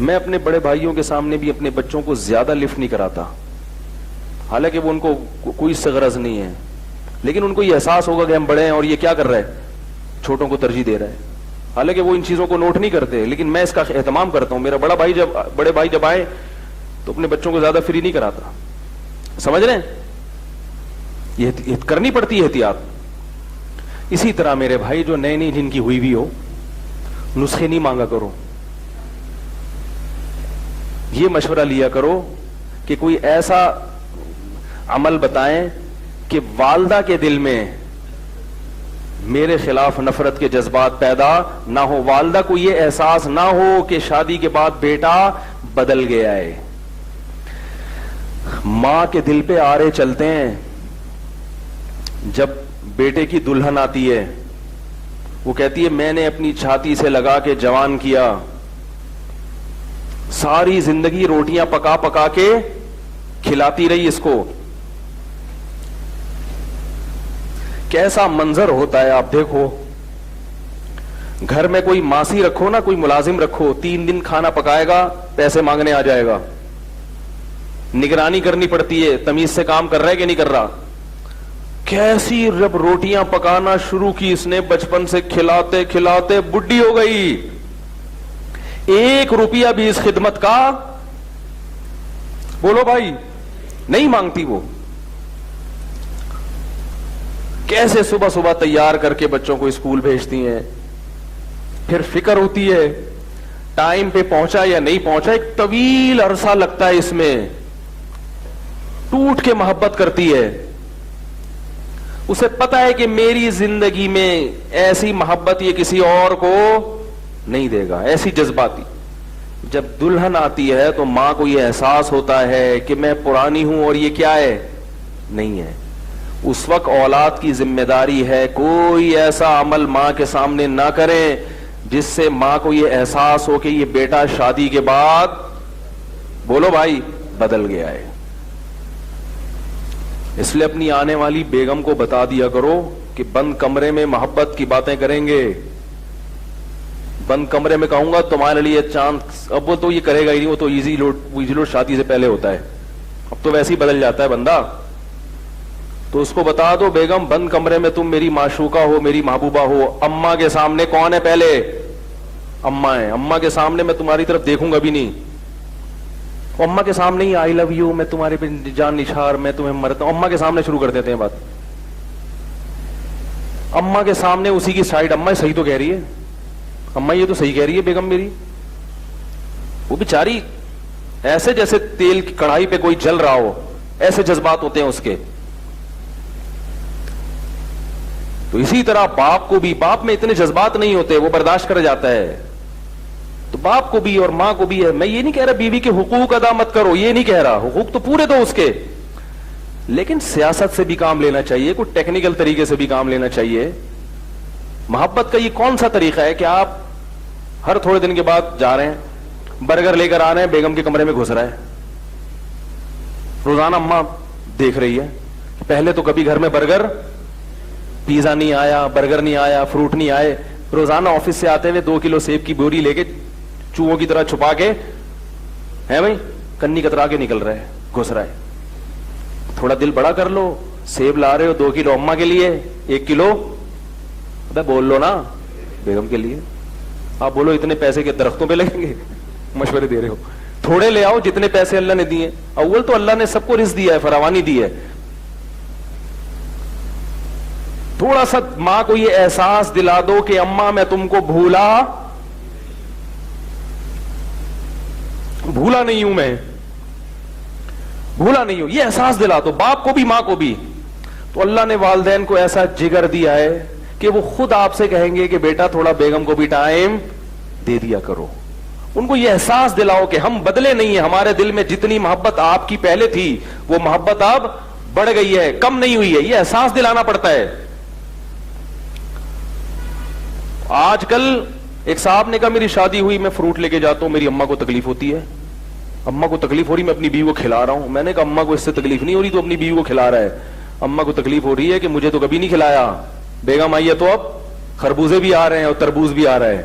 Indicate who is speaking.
Speaker 1: میں اپنے بڑے بھائیوں کے سامنے بھی اپنے بچوں کو زیادہ لفٹ نہیں کراتا، حالانکہ وہ ان کو کوئی اس سے غرض نہیں ہے، لیکن ان کو یہ احساس ہوگا کہ ہم بڑے ہیں اور یہ کیا کر رہے ہیں، چھوٹوں کو ترجیح دے رہے ہیں. حالانکہ وہ ان چیزوں کو نوٹ نہیں کرتے، لیکن میں اس کا اہتمام کرتا ہوں. میرا بڑے بھائی جب آئے تو اپنے بچوں کو زیادہ فری نہیں کراتا. سمجھ رہے ہیں؟ یہ کرنی پڑتی ہے احتیاط. اسی طرح میرے بھائی جو نئی نئی جن کی ہوئی بھی ہو، نسخے نہیں مانگا کرو. یہ مشورہ لیا کرو کہ کوئی ایسا عمل بتائیں کہ والدہ کے دل میں میرے خلاف نفرت کے جذبات پیدا نہ ہو، والدہ کو یہ احساس نہ ہو کہ شادی کے بعد بیٹا بدل گیا ہے. ماں کے دل پہ آرے چلتے ہیں. جب بیٹے کی دلہن آتی ہے وہ کہتی ہے میں نے اپنی چھاتی سے لگا کے جوان کیا، ساری زندگی روٹیاں پکا پکا کے کھلاتی رہی اس کو. کیسا منظر ہوتا ہے آپ دیکھو. گھر میں کوئی ماسی رکھو نا، کوئی ملازم رکھو، 3 دن کھانا پکائے گا، پیسے مانگنے آ جائے گا. نگرانی کرنی پڑتی ہے تمیز سے کام کر رہا ہے کہ نہیں کر رہا. کیسی جب روٹیاں پکانا شروع کی اس نے، بچپن سے کھلاتے کھلاتے بڈھی ہو گئی. 1 روپیہ بھی اس خدمت کا بولو بھائی نہیں مانگتی. وہ کیسے صبح صبح تیار کر کے بچوں کو اسکول بھیجتی ہیں، پھر فکر ہوتی ہے ٹائم پہ پہنچا یا نہیں پہنچا. ایک طویل عرصہ لگتا ہے اس میں، ٹوٹ کے محبت کرتی ہے. اسے پتا ہے کہ میری زندگی میں ایسی محبت یہ کسی اور کو نہیں دے گا، ایسی جذباتی. جب دلہن آتی ہے تو ماں کو یہ احساس ہوتا ہے کہ میں پرانی ہوں اور یہ کیا ہے، نہیں ہے. اس وقت اولاد کی ذمہ داری ہے کوئی ایسا عمل ماں کے سامنے نہ کریں جس سے ماں کو یہ احساس ہو کہ یہ بیٹا شادی کے بعد بولو بھائی بدل گیا ہے. اس لیے اپنی آنے والی بیگم کو بتا دیا کرو کہ بند کمرے میں محبت کی باتیں کریں گے. بند کمرے میں کہوں گا تمہارے لیے چاند، اب وہ تو یہ کرے گا ہی نہیں، وہ تو ایزی لوڈ شادی سے پہلے ہوتا ہے، اب تو ویسے ہی بدل جاتا ہے بندہ. تو اس کو بتا دو بیگم بند کمرے میں تم میری معشوقہ ہو، میری محبوبہ ہو. اماں کے سامنے کون ہے؟ پہلے اماں ہے. اماں کے سامنے میں تمہاری طرف دیکھوں گا بھی نہیں. اماں کے سامنے ہی آئی لو یو، میں تمہارے پہ جان نچھار، میں تمہیں مرتا ہوں، اماں کے سامنے شروع کر دیتے ہیں بات. اماں کے سامنے اسی کی سائڈ، اماں صحیح تو کہہ رہی ہے، اماں یہ تو صحیح کہہ رہی ہے بیگم میری. وہ بیچاری ایسے جیسے تیل کی کڑھائی پہ کوئی جل رہا ہو، ایسے جذبات ہوتے ہیں اس کے. تو اسی طرح باپ کو بھی، باپ میں اتنے جذبات نہیں ہوتے، وہ برداشت کر جاتا ہے. تو باپ کو بھی اور ماں کو بھی ہے. میں یہ نہیں کہہ رہا بیوی کے حقوق ادا مت کرو، یہ نہیں کہہ رہا، حقوق تو پورے دو اس کے، لیکن سیاست سے بھی کام لینا چاہیے، کوئی ٹیکنیکل طریقے سے بھی کام لینا چاہیے. محبت کا یہ کون سا طریقہ ہے کہ آپ ہر تھوڑے دن کے بعد جا رہے ہیں برگر لے کر آ رہے ہیں، بیگم کے کمرے میں گھس رہا ہے. روزانہ اماں دیکھ رہی ہے، پہلے تو کبھی گھر میں برگر پیزا نہیں آیا، برگر نہیں آیا، فروٹ نہیں آئے. روزانہ آفس سے آتے ہوئے 2 کلو سیب کی بوری لے کے چوہوں کی طرح چھپا کے ہے بھائی کنی کترا کے نکل رہے، گھس رہا ہے. تھوڑا دل بڑا کر لو، سیب لا رہے ہو 2 کلو اماں کے لیے، 1 کلو بول لو نا بیگم کے لیے. آپ بولو اتنے پیسے کے درختوں پہ لگیں گے، مشورے دے رہے ہو. تھوڑے لے آؤ جتنے پیسے اللہ نے دیے. اول تو اللہ نے سب کو رزق دیا ہے، فراوانی دی ہے. تھوڑا سا ماں کو یہ احساس دلا دو کہ اماں میں تم کو بھولا نہیں ہوں، میں بھولا نہیں ہوں، یہ احساس دلا دو باپ کو بھی ماں کو بھی. تو اللہ نے والدین کو ایسا جگر دیا ہے کہ وہ خود آپ سے کہیں گے کہ بیٹا تھوڑا بیگم کو بھی ٹائم دے دیا کرو. ان کو یہ احساس دلاؤ کہ ہم بدلے نہیں ہیں، ہمارے دل میں جتنی محبت آپ کی پہلے تھی وہ محبت اب بڑھ گئی ہے، کم نہیں ہوئی ہے. یہ احساس دلانا پڑتا ہے. آج کل ایک صاحب نے کہا میری شادی ہوئی، میں فروٹ لے کے جاتا ہوں، میری اماں کو تکلیف ہوتی ہے، اماں کو تکلیف ہو رہی، میں اپنی بیوی کو کھلا رہا ہوں. میں نے کہا اماں کو اس سے تکلیف نہیں ہو رہی تو اپنی بیوی کو کھلا رہا ہے. اماں کو تکلیف ہو رہی ہے کہ مجھے تو کبھی نہیں کھلایا، بیگم آئی ہے تو اب خربوزے بھی آ رہے ہیں اور تربوز بھی آ رہا ہے.